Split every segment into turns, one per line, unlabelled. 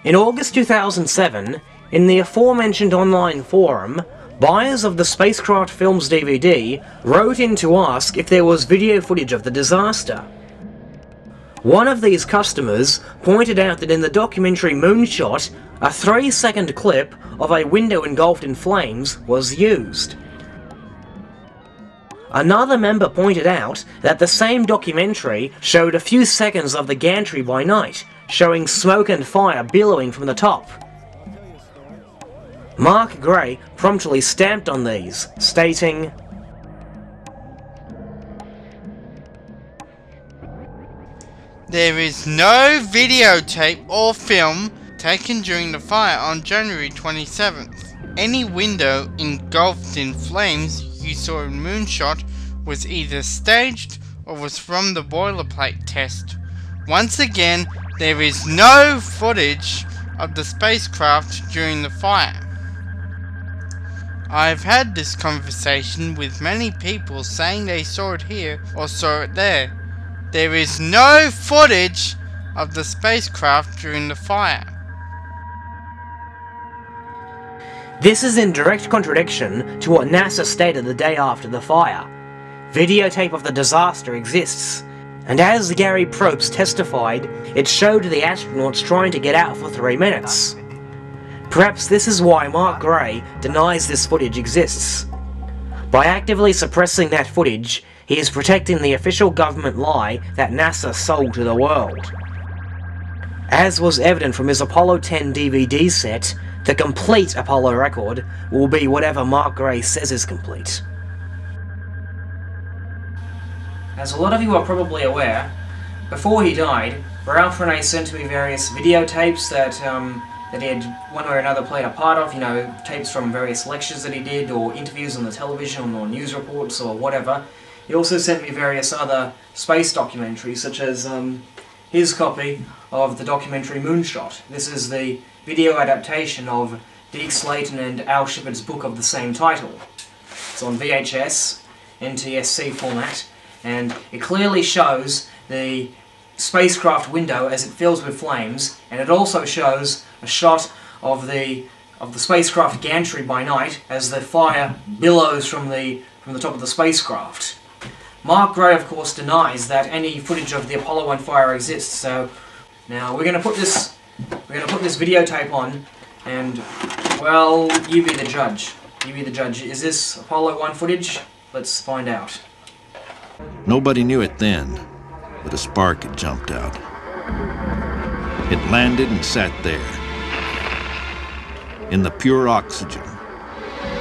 In August 2007, in the aforementioned online forum, buyers of the Spacecraft Films DVD wrote in to ask if there was video footage of the disaster. One of these customers pointed out that in the documentary Moonshot, a 3-second clip of a window engulfed in flames was used. Another member pointed out that the same documentary showed a few seconds of the gantry by night, showing smoke and fire billowing from the top. Mark Gray promptly stamped on these, stating,
"There is no videotape or film taken during the fire on January 27th. Any window engulfed in flames you saw in Moonshot was either staged or was from the boilerplate test. Once again, there is no footage of the spacecraft during the fire. I've had this conversation with many people saying they saw it here or saw it there. There is no footage of the spacecraft during the fire."
This is in direct contradiction to what NASA stated the day after the fire. Videotape of the disaster exists, and as Gary Probst testified, it showed the astronauts trying to get out for 3 minutes. Perhaps this is why Mark Gray denies this footage exists. By actively suppressing that footage, he is protecting the official government lie that NASA sold to the world. As was evident from his Apollo 10 DVD set, the complete Apollo record will be whatever Mark Gray says is complete. As a lot of you are probably aware, before he died, Ralph Renee sent me various videotapes that he had one way or another played a part of, tapes from various lectures that he did, or interviews on the television, or news reports, or whatever. He also sent me various other space documentaries, such as his copy of the documentary Moonshot. This is the video adaptation of Deke Slayton and Al Shepard's book of the same title. It's on VHS, NTSC format, and it clearly shows the spacecraft window as it fills with flames, and it also shows a shot of the spacecraft gantry by night as the fire billows from the top of the spacecraft. Mark Gray, of course, denies that any footage of the Apollo 1 fire exists. So now we're going to put this videotape on, and well, you be the judge. You be the judge. Is this Apollo 1 footage? Let's find out.
Nobody knew it then, but a spark had jumped out. It landed and sat there, in the pure oxygen.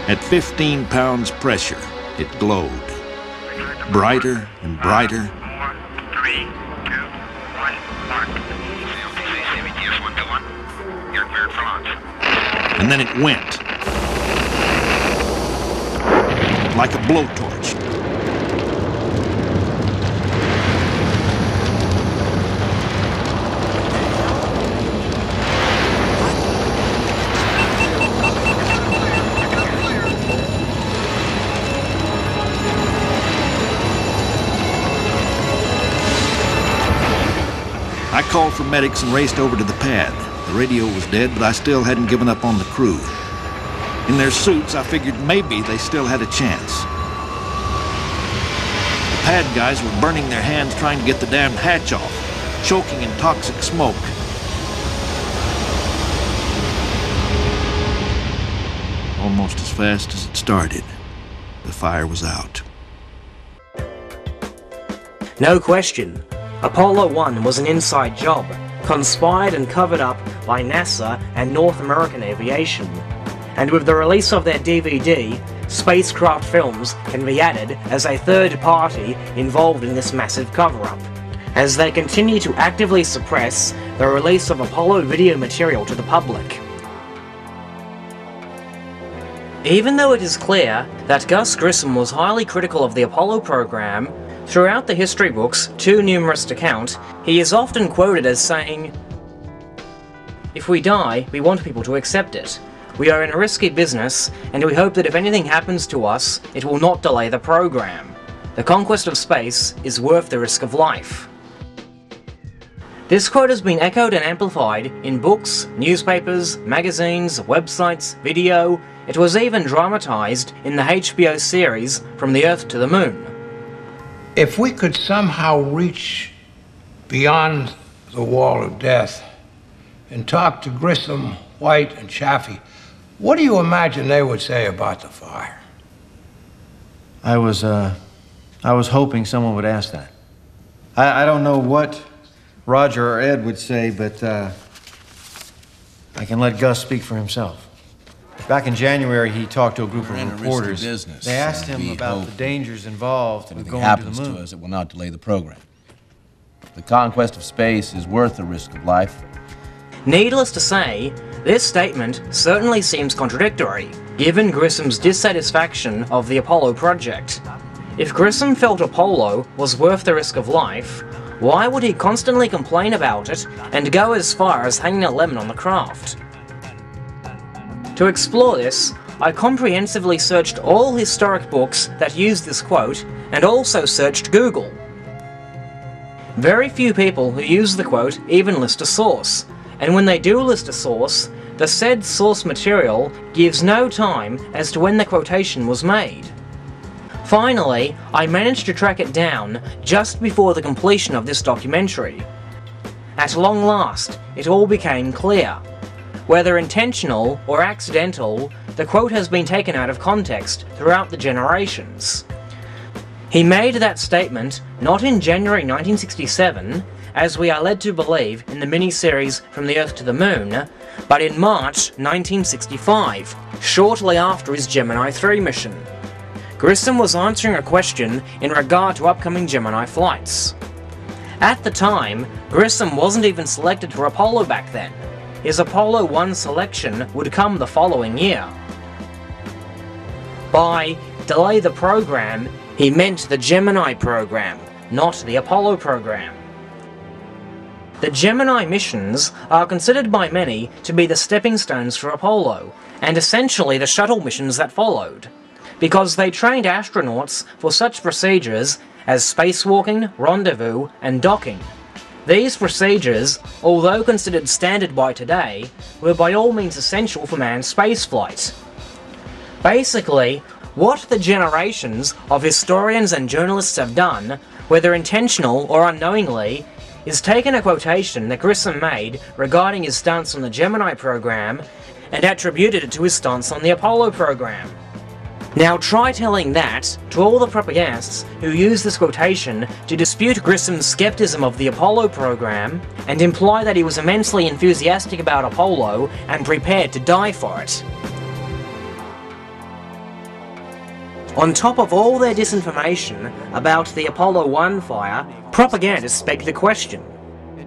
At 15 pounds pressure, it glowed, brighter and brighter.
4, 3, 2, 1, mark. Yes, 1 to 1. You're cleared for launch.
And then it went, like a blowtorch. I called for medics and raced over to the pad. The radio was dead, but I still hadn't given up on the crew. In their suits, I figured maybe they still had a chance. The pad guys were burning their hands trying to get the damned hatch off, choking in toxic smoke. Almost as fast as it started, the fire was out.
No question, Apollo 1 was an inside job, conspired and covered up by NASA and North American Aviation. And with the release of their DVD, Spacecraft Films can be added as a third party involved in this massive cover-up, as they continue to actively suppress the release of Apollo video material to the public. Even though it is clear that Gus Grissom was highly critical of the Apollo program, throughout the history books, too numerous to count, he is often quoted as saying, "If we die, we want people to accept it. We are in a risky business, and we hope that if anything happens to us, it will not delay the program. The conquest of space is worth the risk of life." This quote has been echoed and amplified in books, newspapers, magazines, websites, video. It was even dramatized in the HBO series From the Earth to the Moon.
If we could somehow reach beyond the wall of death and talk to Grissom, White, and Chaffee, what do you imagine they would say about the fire?
I was hoping someone would ask that. I don't know what Roger or Ed would say, but I can let Gus speak for himself. Back in January, he talked to a group of reporters. They asked him about the dangers involved with going to the moon.
If anything happens to us, it will not delay the program. The conquest of space is worth the risk of life.
Needless to say, this statement certainly seems contradictory, given Grissom's dissatisfaction of the Apollo project. If Grissom felt Apollo was worth the risk of life, why would he constantly complain about it and go as far as hanging a lemon on the craft? To explore this, I comprehensively searched all historic books that used this quote, and also searched Google. Very few people who use the quote even list a source, and when they do list a source, the said source material gives no time as to when the quotation was made. Finally, I managed to track it down just before the completion of this documentary. At long last, it all became clear. Whether intentional or accidental, the quote has been taken out of context throughout the generations. He made that statement not in January 1967, as we are led to believe in the miniseries From the Earth to the Moon, but in March 1965, shortly after his Gemini 3 mission. Grissom was answering a question in regard to upcoming Gemini flights. At the time, Grissom wasn't even selected for Apollo back then. His Apollo 1 selection would come the following year. By delay the program, he meant the Gemini program, not the Apollo program. The Gemini missions are considered by many to be the stepping stones for Apollo, and essentially the shuttle missions that followed, because they trained astronauts for such procedures as spacewalking, rendezvous, and docking. These procedures, although considered standard by today, were by all means essential for manned spaceflight. Basically, what the generations of historians and journalists have done, whether intentional or unknowingly, is taken a quotation that Grissom made regarding his stance on the Gemini program and attributed it to his stance on the Apollo program. Now try telling that to all the propagandists who use this quotation to dispute Grissom's skepticism of the Apollo program and imply that he was immensely enthusiastic about Apollo and prepared to die for it. On top of all their disinformation about the Apollo 1 fire, propagandists beg the question.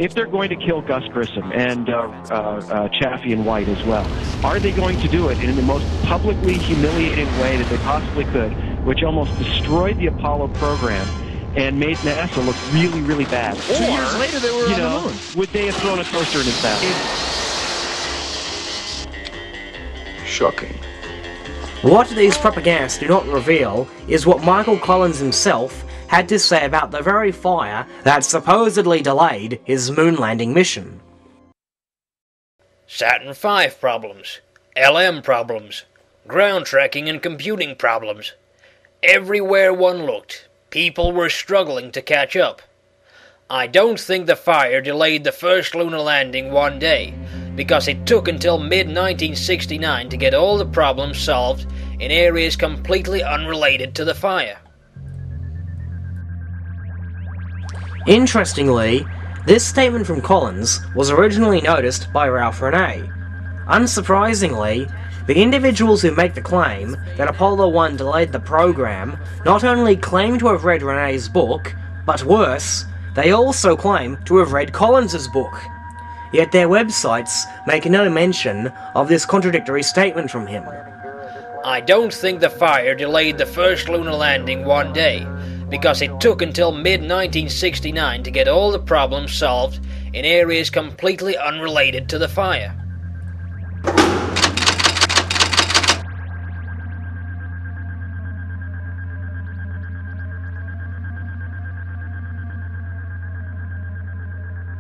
If they're going to kill Gus Grissom and Chaffee and White as well, are they going to do it in the most publicly humiliating way that they possibly could, which almost destroyed the Apollo program and made NASA look really, really bad? Or,
2 years later, they were on the moon.
Would they have thrown a toaster in his mouth?
Shocking.
What these propagandists do not reveal is what Michael Collins himself had to say about the very fire that supposedly delayed his moon landing mission.
Saturn V problems, LM problems, ground tracking and computing problems. Everywhere one looked, people were struggling to catch up. I don't think the fire delayed the first lunar landing one day, because it took until mid-1969 to get all the problems solved in areas completely unrelated to the fire.
Interestingly, this statement from Collins was originally noticed by Ralph Renee. Unsurprisingly, the individuals who make the claim that Apollo 1 delayed the program not only claim to have read Renee's book, but worse, they also claim to have read Collins's book. Yet their websites make no mention of this contradictory statement from him.
I don't think the fire delayed the first lunar landing one day, because it took until mid-1969 to get all the problems solved in areas completely unrelated to the fire.